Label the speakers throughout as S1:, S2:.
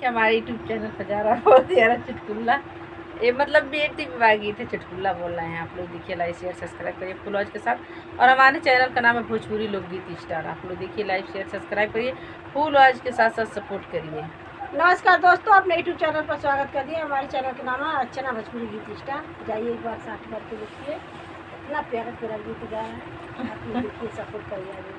S1: कि हमारे YouTube channel पर जा रहा बहुत ही यारा चुटकुल्ला, ये मतलब बेटी विभाग गीत है, चुटकुल्ला बोल रहे हैं। आप लोग देखिए, लाइक शेयर सब्सक्राइब करिए फुल वॉच के साथ। और हमारे चैनल का नाम है भोजपुरी लोकगीत स्टार। आप लोग देखिए, लाइक शेयर सब्सक्राइब करिए, फुल वॉच के साथ साथ सपोर्ट करिए।
S2: नमस्कार दोस्तों, अपने यूट्यूब चैनल पर स्वागत कर दिए। हमारे चैनल का नाम है अर्चना भोजपुरी गीत स्टार। जाइए एक बार साथ करके देखिए, इतना प्यारा प्यारा गीत गा है। आप लोग देखिए, सपोर्ट करिए आगे।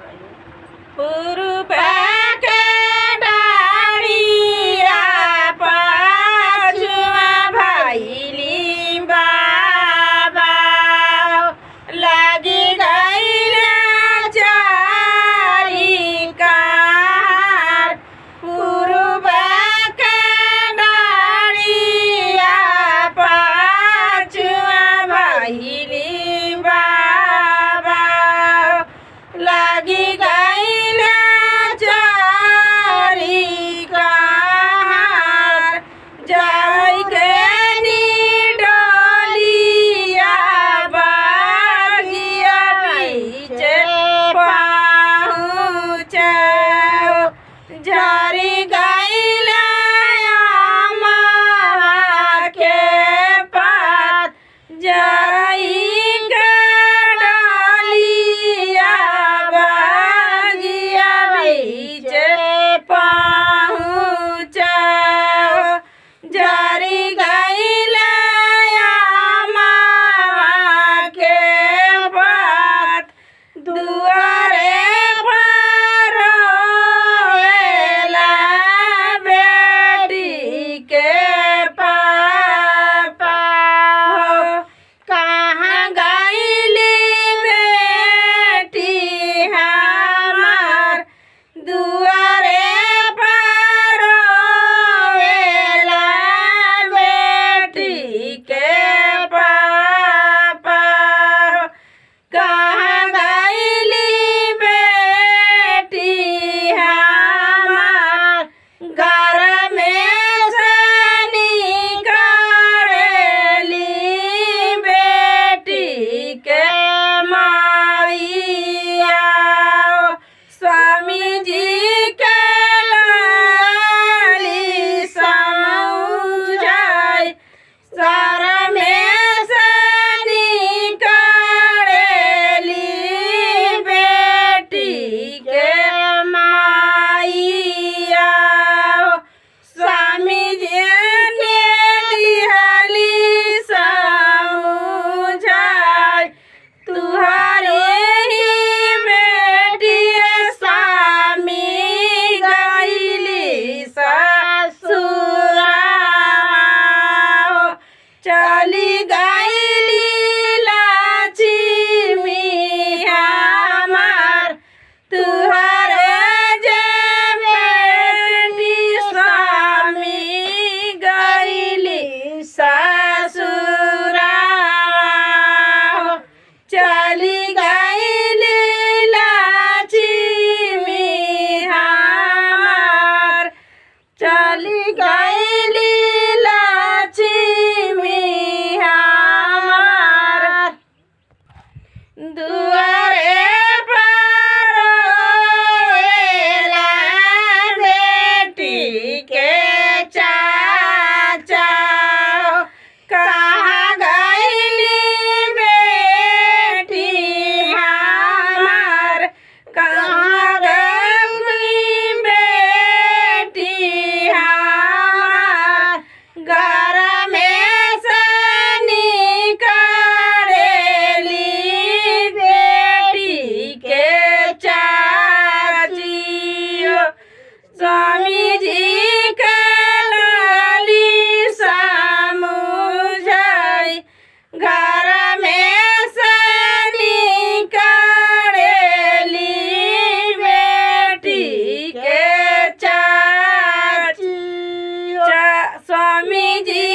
S1: स्वामी जी